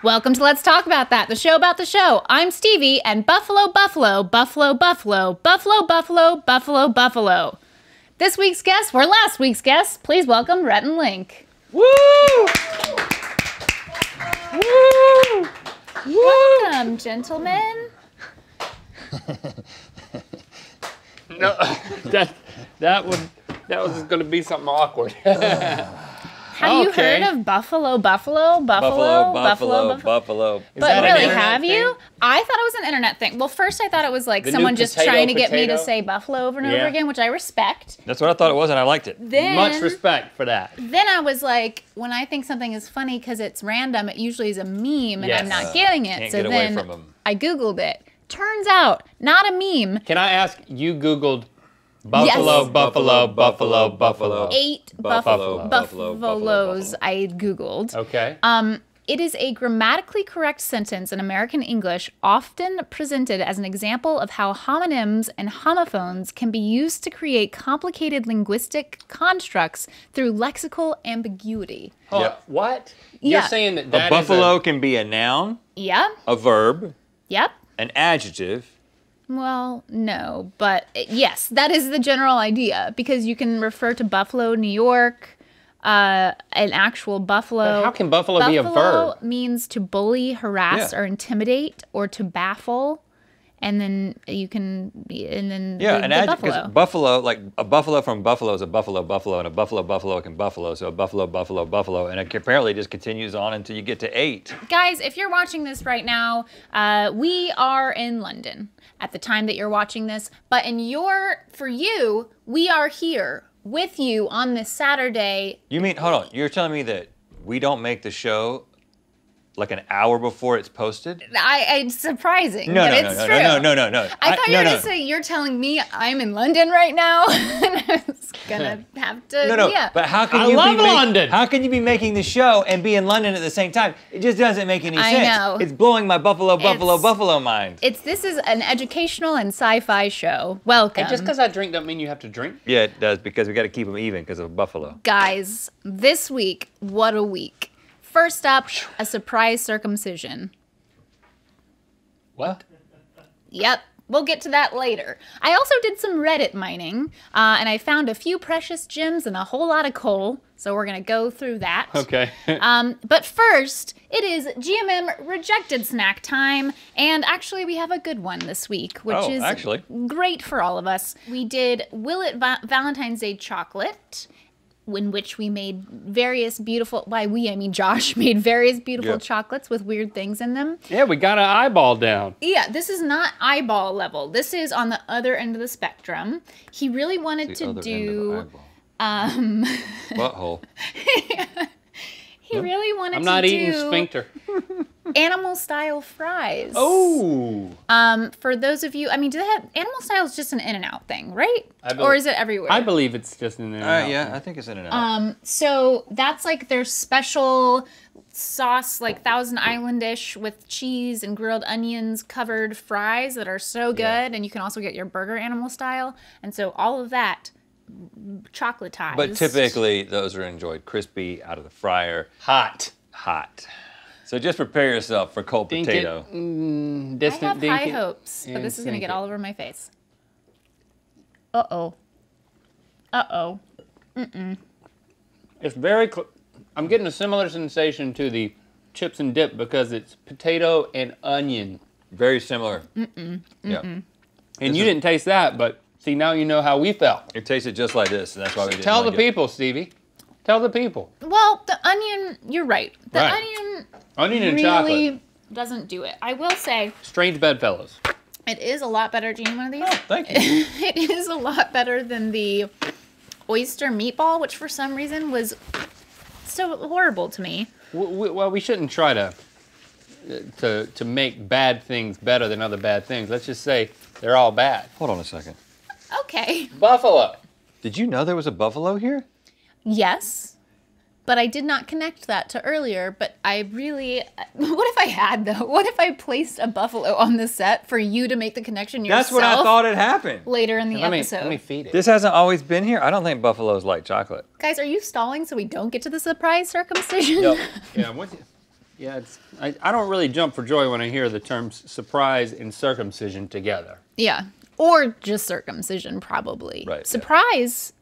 Welcome to Let's Talk About That, the show about the show. I'm Stevie, and Buffalo, Buffalo, Buffalo, Buffalo, Buffalo, Buffalo, Buffalo, Buffalo. This week's guests were last week's guests. Please welcome Rhett and Link. Woo! Woo! Welcome, gentlemen. No, that was going to be something awkward. Have you heard of Buffalo, Buffalo, Buffalo, Buffalo, Buffalo? But really, have you? I thought it was an internet thing. Well, first I thought it was like someone just trying to get me to say buffalo over and over again, which I respect. That's what I thought it was, and I liked it. Then, much respect for that. Then I was like, when I think something is funny because it's random, it usually is a meme, and I'm not getting it. Can't so get then away from 'em. I Googled it. Turns out, not a meme. Can I ask, you Googled Buffalo, Yes. Buffalo, Buffalo, Buffalo. 8 buffaloes I Googled. Okay. It is a grammatically correct sentence in American English, often presented as an example of how homonyms and homophones can be used to create complicated linguistic constructs through lexical ambiguity. Yep. What? Yeah. You're saying that A buffalo can be a noun, Yep. a verb, Yep. an adjective. Well, no, but yes, that is the general idea because you can refer to Buffalo, New York, an actual buffalo. But how can buffalo be a verb? Buffalo means to bully, harass, Yeah. or intimidate, or to baffle, and then you can, and then Yeah, the an adjective. buffalo. Because buffalo, like a buffalo from buffalo is a buffalo, and a buffalo can buffalo. So a buffalo, and it apparently just continues on until you get to 8. Guys, if you're watching this right now, we are in London at the time that you're watching this, but for you, we are here with you on this Saturday. You mean, hold on, you're telling me that we don't make the show like an hour before it's posted? It's surprising, No, but no, it's no, true. no. I thought you were going to say you're telling me I'm in London right now, and I was gonna have to. Yeah. But how can I you love be London. How can you be making the show and be in London at the same time? It just doesn't make any sense. know. It's blowing my buffalo mind. This is an educational and sci-fi show. Welcome, And just because I drink doesn't mean you have to drink. Yeah, it does, because we got to keep them even because of buffalo. guys. This week, what a week! First up, a surprise circumcision. What? Yep. We'll get to that later. I also did some Reddit mining, and I found a few precious gems and a whole lot of coal, so we're going to go through that. Okay. But first, it is GMM Rejected Snack time, and actually we have a good one this week, which is great for all of us. We did Will It Valentine's Day chocolate, in which we made various beautiful, by we, I mean Josh, made various beautiful chocolates with weird things in them. Yeah, we got an eyeball down. Yeah, this is not eyeball level. This is on the other end of the spectrum. He really wanted to do... Butthole. He really wanted to do... I'm not eating sphincter. Animal style fries. Oh. For those of you, I mean, do they have animal style is just an In-N-Out thing, right? Or is it everywhere? I believe it's just an In-N-Out. Yeah, I think it's In-N-Out. So that's like their special sauce, like Thousand Island-ish with cheese and grilled onions covered fries that are so good. And you can also get your burger animal style. And so all of that chocolatized. But typically those are enjoyed crispy, out of the fryer. Hot. So just prepare yourself for cold potato. I have high hopes, but this is going to get all over my face. Uh-oh. Uh-oh. It's very I'm getting a similar sensation to the chips and dip because it's potato and onion. Very similar. Yeah. And you didn't taste that, but see, now you know how we felt. It tasted just like this, and that's why we didn't Tell like the it. people, Stevie. Tell the people. Well, the onion, you're right. The Right. Onion and really chocolate. doesn't do it. I will say, Strange bedfellows. it is a lot better. Do you need one of these? Oh, thank you. It is a lot better than the oyster meatball, which for some reason was so horrible to me. Well, we shouldn't try to make bad things better than other bad things. Let's just say they're all bad. Hold on a second. Okay. Buffalo. Did you know there was a buffalo here? Yes. But I did not connect that to earlier, but I really... What if I had, though? What if I placed a buffalo on the set for you to make the connection yourself? That's what I thought had happened. Later in the episode. Let me feed it. This hasn't always been here? I don't think buffaloes like chocolate. Guys, are you stalling so we don't get to the surprise circumcision? Yep. Yeah, I'm with you. Yeah, I don't really jump for joy when I hear the terms surprise and circumcision together. Yeah, or just circumcision, probably. Right. Surprise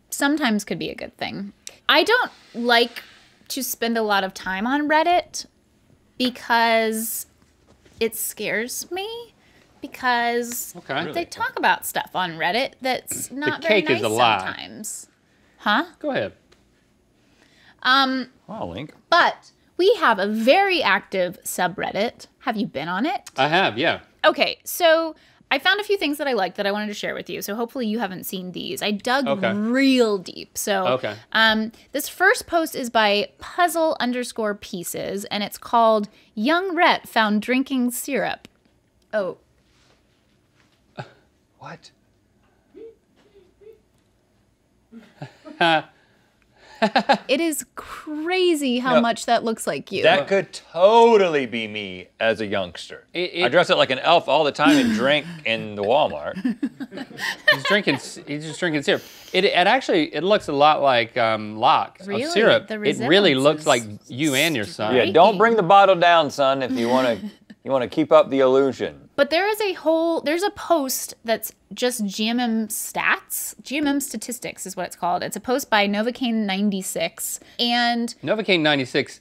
sometimes could be a good thing. I don't like to spend a lot of time on Reddit because it scares me. Because they talk about stuff on Reddit that's not very nice sometimes. Huh? Go ahead. Wow, Link. But we have a very active subreddit. Have you been on it? I have, yeah. Okay, so I found a few things that I liked that I wanted to share with you. So hopefully you haven't seen these. I dug real deep. So this first post is by puzzle_pieces, and it's called Young Rhett Found Drinking Syrup. Oh. What? It is crazy how much that looks like you. That could totally be me as a youngster. I dress up like an elf all the time and drink in the Walmart. He's just drinking syrup. It looks a lot like lox of syrup. It really looks like you and your son. Yeah, don't bring the bottle down, son, if you want to keep up the illusion. But there's a post that's just GMM stats. GMM statistics is what it's called. It's a post by Novocaine96. And Novocaine96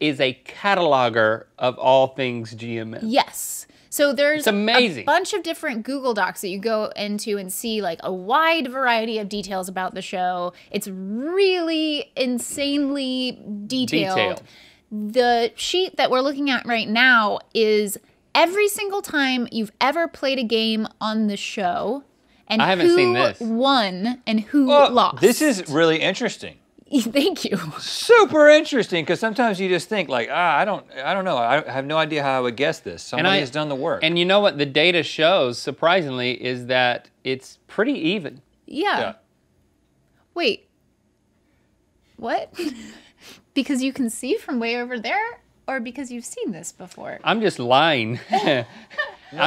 is a cataloger of all things GMM. Yes. So there's a bunch of different Google Docs that you go into and see like a wide variety of details about the show. It's really insanely detailed. The sheet that we're looking at right now is every single time you've ever played a game on the show and who won and who lost. This is really interesting. Thank you. Super interesting, because sometimes you just think like, I don't know. I have no idea how I would guess this. Somebody has done the work. And you know what the data shows, surprisingly, is that it's pretty even. Yeah. Wait. What? Because you can see from way over there? Or because you've seen this before? I'm just lying. I'm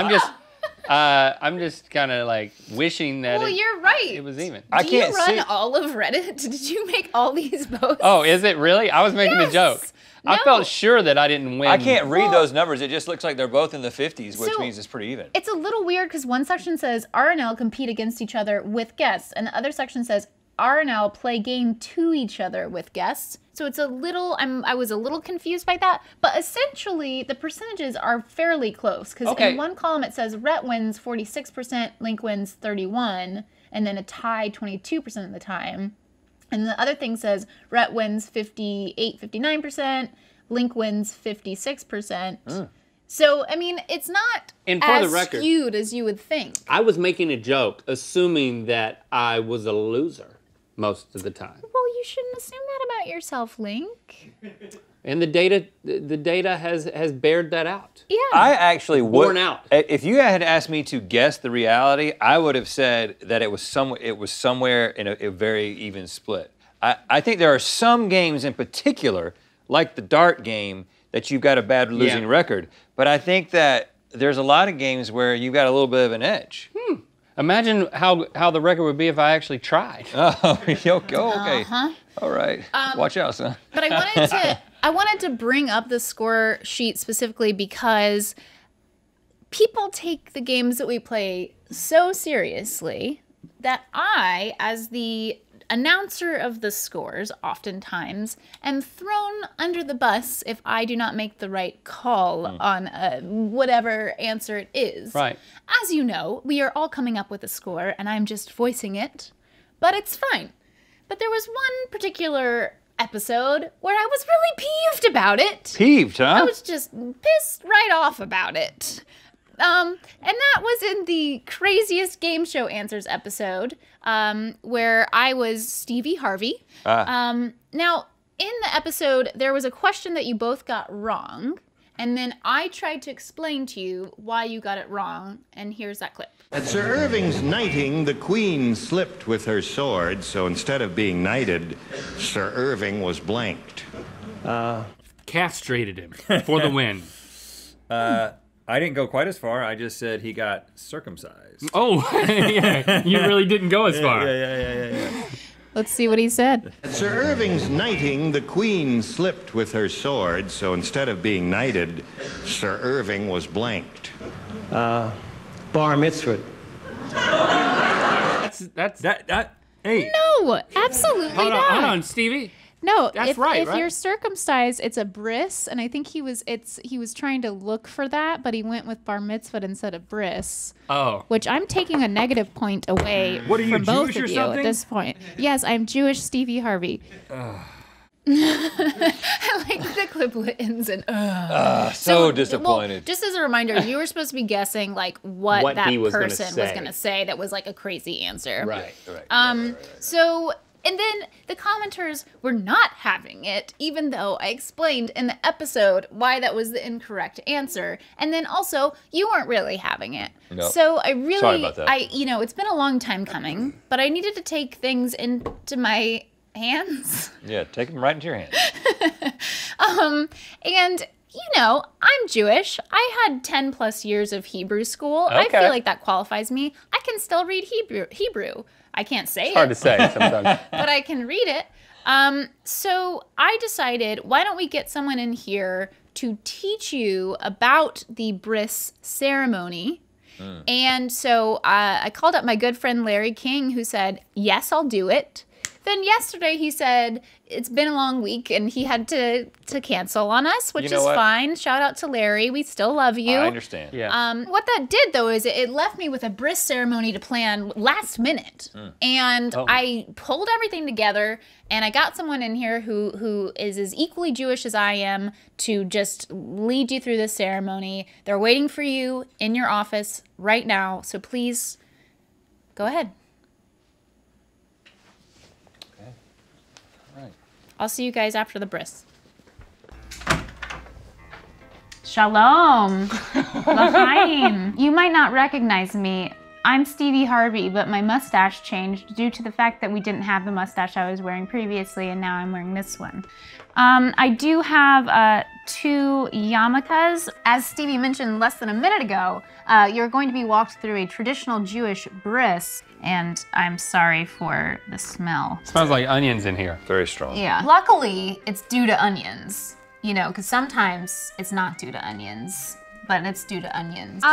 just kind of like wishing that you're right. It was even. Do you run all of Reddit? Did you make all these posts? Oh, is it really? I was making a joke. No. I felt sure that I didn't win. I can't read those numbers. It just looks like they're both in the 50s, which means it's pretty even. It's a little weird because one section says RNL compete against each other with guests, and the other section says RNL play game to each other with guests. So it's a little, I was a little confused by that, but essentially the percentages are fairly close because in one column it says Rhett wins 46%, Link wins 31%, and then a tie 22% of the time. And the other thing says Rhett wins 59%, Link wins 56%. So, I mean, it's not as skewed as you would think. I was making a joke, assuming that I was a loser most of the time. Well, you shouldn't assume that about yourself, Link. And the data has bared that out. Yeah. I actually would. Borne out. If you had asked me to guess the reality, I would have said that it was somewhere in a very even split. I think there are some games in particular, like the dart game, that you've got a bad losing record. But I think that there's a lot of games where you've got a little bit of an edge. Imagine how the record would be if I actually tried. Oh, okay. All right. Watch out, son. But I wanted to bring up the score sheet specifically because people take the games that we play so seriously that I, as the announcer of the scores, oftentimes am thrown under the bus if I do not make the right call on whatever answer it is. Right. As you know, we are all coming up with a score, and I'm just voicing it, but it's fine. But there was one particular episode where I was really peeved about it. Peeved, huh? I was just pissed right off about it. And that was in the Craziest Game Show Answers episode, where I was Stevie Harvey. Now, in the episode, there was a question that you both got wrong, and then I tried to explain to you why you got it wrong, and here's that clip. At Sir Irving's knighting, the queen slipped with her sword, so instead of being knighted, Sir Irving was blanked. Castrated him for the win. I didn't go quite as far. I just said he got circumcised. Oh, yeah. You really didn't go as far. Yeah. Let's see what he said. At Sir Irving's knighting, the queen slipped with her sword, so instead of being knighted, Sir Irving was blanked. Bar mitzvah. Hey. No, absolutely not. Hold on, Stevie. No, That's if right? you're circumcised, it's a bris, and I think he was trying to look for that, but he went with bar mitzvah instead of bris. Oh. Which I'm taking a negative point away from both Jewish of or you something? at this point. Yes, I'm Jewish Stevie Harvey. I like the clip ends and So disappointed. Well, just as a reminder, you were supposed to be guessing like what that he was gonna person was going to say that was like a crazy answer. Right. So, and then the commenters were not having it, even though I explained in the episode why that was the incorrect answer. And then also, you weren't really having it. Nope. So I really, Sorry about that. it's been a long time coming, but I needed to take things into my hands. Yeah, take them right into your hands. And I'm Jewish. I had 10 plus years of Hebrew school. I Okay. feel like that qualifies me. I can still read Hebrew. I can't say Hard to it, say sometimes. but I can read it. So I decided, why don't we get someone in here to teach you about the Bris ceremony? And so I called up my good friend Larry King, who said, yes, I'll do it. Then yesterday he said it's been a long week and he had to cancel on us, which is fine. Shout out to Larry. We still love you. I understand. Yeah. What that did, though, is it left me with a Bris ceremony to plan last minute. And I pulled everything together, and I got someone in here who is as equally Jewish as I am to just lead you through this ceremony. They're waiting for you in your office right now, so please go ahead. I'll see you guys after the bris. Shalom. L'chaim. You might not recognize me. I'm Stevie Harvey, but my mustache changed due to the fact that we didn't have the mustache I was wearing previously, and now I'm wearing this one. I do have 2 yarmulkes. As Stevie mentioned less than a minute ago, you're going to be walked through a traditional Jewish bris, and I'm sorry for the smell. Smells like onions in here. Very strong. Yeah. Luckily, it's due to onions, because sometimes it's not due to onions, but it's due to onions.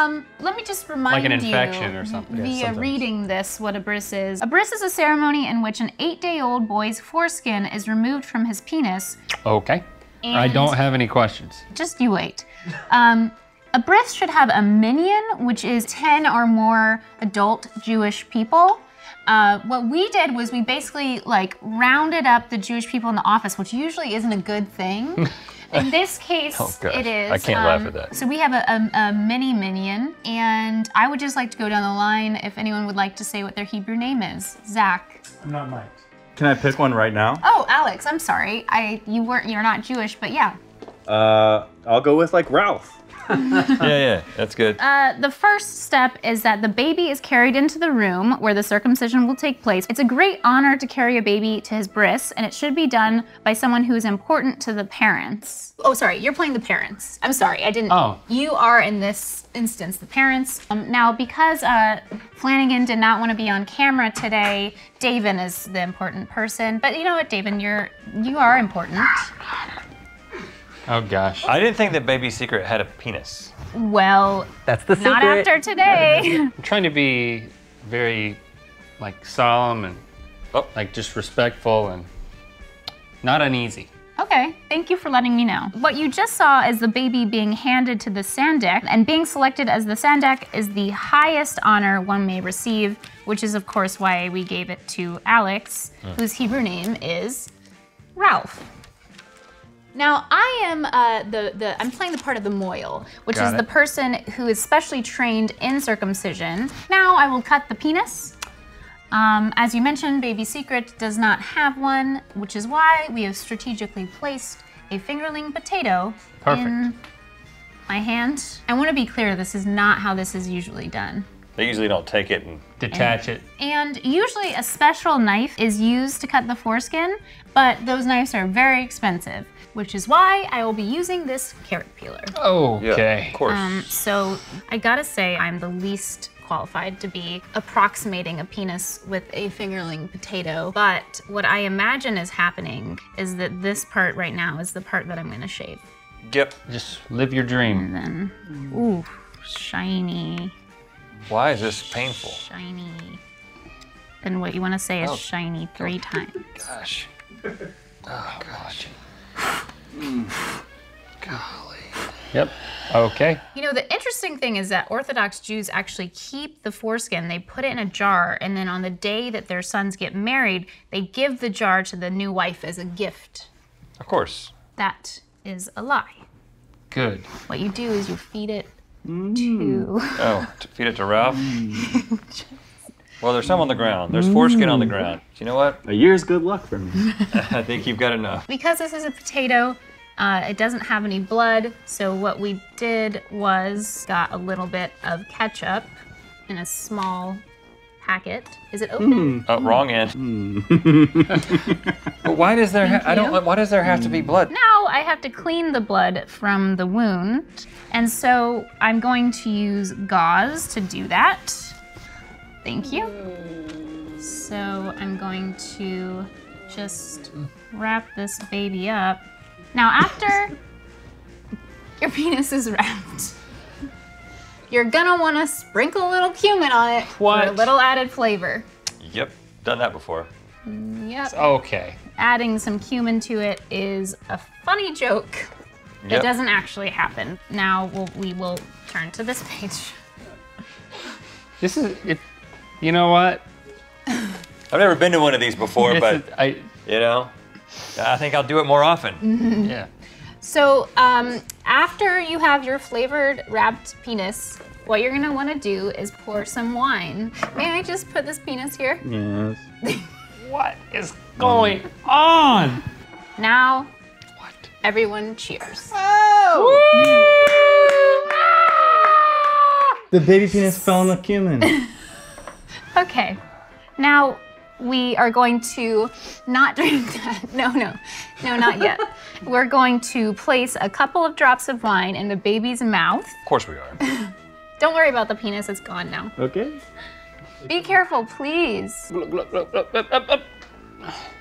Let me just remind you, Like an infection or something. via reading this, what a bris is. A bris is a ceremony in which an 8-day-old boy's foreskin is removed from his penis. Okay. I And- don't have any questions. Just you wait. A bris should have a minyan, which is 10 or more adult Jewish people. What we did was we basically rounded up the Jewish people in the office, which usually isn't a good thing. In this case, it is. I can't laugh at that. So we have a mini minyan, and I would just like to go down the line if anyone would like to say what their Hebrew name is. Zach. I'm not Mike. Can I pick one right now? Oh, Alex, I'm sorry. You're not Jewish, but yeah. I'll go with Ralph. Yeah, that's good. The first step is that the baby is carried into the room where the circumcision will take place. It's a great honor to carry a baby to his bris, and it should be done by someone who is important to the parents. Oh, sorry, you're playing the parents. I'm sorry, I didn't. Oh. You are, in this instance, the parents. Now, because Flanagan did not want to be on camera today, David is the important person. But you know what, David, you are important. Oh gosh. I didn't think that Baby Secret had a penis. Well, That's the not after today. I'm trying to be very solemn and just respectful and not uneasy. Okay, thank you for letting me know. What you just saw is the baby being handed to the sandak, and being selected as the sandak is the highest honor one may receive, which is of course why we gave it to Alex, whose Hebrew name is Ralph. Now I am I'm playing the part of the moil, which is the person who is specially trained in circumcision. Now I will cut the penis. As you mentioned, Baby Secret does not have one, which is why we have strategically placed a fingerling potato in my hand. I want to be clear, this is not how this is usually done. They usually don't take it and Detach it. And usually a special knife is used to cut the foreskin, but those knives are very expensive, which is why I will be using this carrot peeler. Okay. of course. So I gotta say I'm the least qualified to be approximating a penis with a fingerling potato. But what I imagine is happening is that this part right now is the part that I'm gonna shave. Yep. Just live your dream. And then, ooh, shiny. Why is this painful? Shiny. And what you wanna say is shiny 3 times. Gosh. Oh, gosh. Golly. Yep. Okay. You know, the interesting thing is that Orthodox Jews actually keep the foreskin. They put it in a jar, and then on the day that their sons get married, they give the jar to the new wife as a gift. Of course. That is a lie. Good. What you do is you feed it to... Oh, to feed it to Ralph? Well, there's some on the ground. There's foreskin on the ground. Do you know what? A year's good luck for me. I think you've got enough. Because this is a potato, it doesn't have any blood, so what we did was got a little bit of ketchup in a small packet. Is it open? Oh, wrong end. But why does there why does there have to be blood? Now I have to clean the blood from the wound, and so I'm going to use gauze to do that. Thank you. So I'm going to just wrap this baby up. Now after your penis is wrapped, you're gonna wanna sprinkle a little cumin on it for a little added flavor. Yep, done that before. Yep. Okay. Adding some cumin to it is a funny joke. Yep. It doesn't actually happen. Now we will turn to this page. This is it. You know what? I've never been to one of these before, but you know, I think I'll do it more often. Yeah. So after you have your flavored wrapped penis, what you're gonna wanna do is pour some wine. May I just put this penis here? Yes. What is going on? Now, What? everyone cheers. The baby penis fell in the cumin. Okay, now we are going to not drink that. No, not yet. We're going to place a couple of drops of wine in the baby's mouth. Of course we are. Don't worry about the penis, it's gone now. Okay. Be careful, please.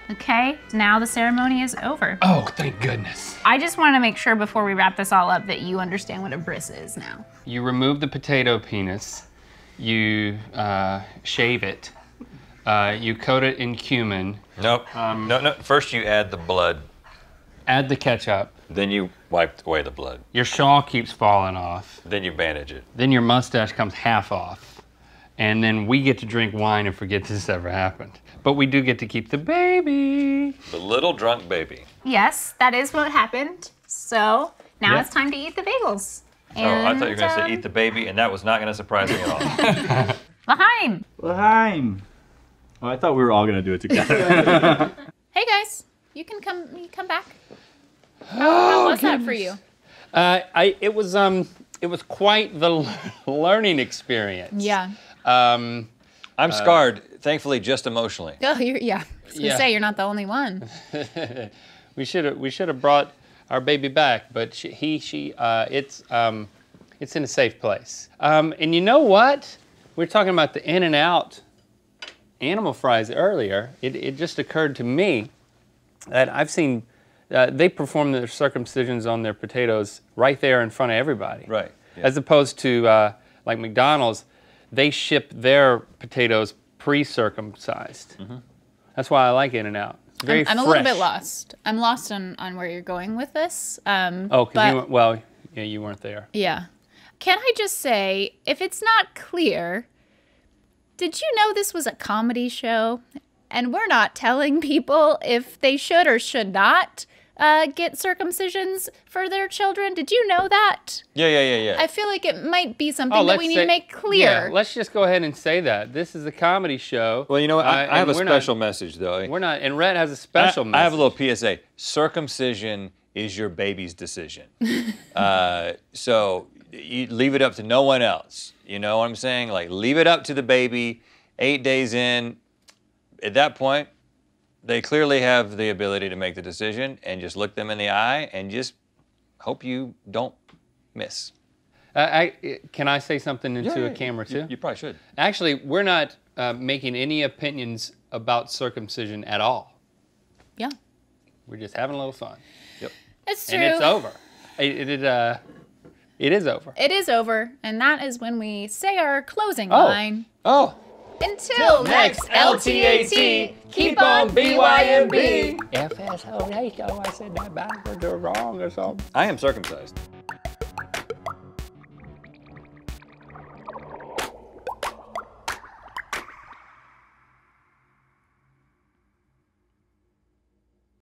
Okay, now the ceremony is over. Oh, thank goodness. I just want to make sure before we wrap this all up that you understand what a bris is now. You remove the potato penis. You shave it. You coat it in cumin. Nope. No. First you add the blood. Add the ketchup. Then you wipe away the blood. Your shawl keeps falling off. Then you bandage it. Then your mustache comes half off. And then we get to drink wine and forget this ever happened. But we do get to keep the baby. The little drunk baby. Yes, that is what happened. So now it's time to eat the bagels. Oh, I thought you were going to say eat the baby, and that was not going to surprise me at all. L'chaim. L'chaim. Oh, I thought we were all gonna do it together. Hey guys, you can come back. How was that for you? It was quite the learning experience. Yeah. I'm scarred, thankfully, just emotionally. Oh, I was gonna say you're not the only one. We should have brought our baby back, but it's in a safe place. And you know what? We were talking about the In-N-Out animal fries earlier. It just occurred to me that I've seen they perform their circumcisions on their potatoes right there in front of everybody. Right. Yeah. As opposed to like McDonald's, they ship their potatoes pre-circumcised. Mm-hmm. That's why I like In-N-Out. It's very I'm fresh. a little bit lost. I'm lost on where you're going with this. Because you weren't there. Yeah. Can I just say, if it's not clear, did you know this was a comedy show? And we're not telling people if they should or should not get circumcisions for their children. Did you know that? Yeah. I feel like it might be something that we need to make clear. Yeah, let's just go ahead and say that. This is a comedy show. Well, you know what? I have a special message, though. We're not, and Rhett has a special message. I have a little PSA. Circumcision is your baby's decision. So you leave it up to no one else. You know what I'm saying? Like, leave it up to the baby. 8 days in, at that point, they clearly have the ability to make the decision, and just look them in the eye and just hope you don't miss. Can I say something into a camera too? You probably should. Actually, we're not making any opinions about circumcision at all. Yeah. We're just having a little fun. Yep. It's true. And it's over. It is over. It is over, and that is when we say our closing line. Oh. Until next LTAT, keep on BYMB. FSO, I said that backwards or wrong or something. I am circumcised.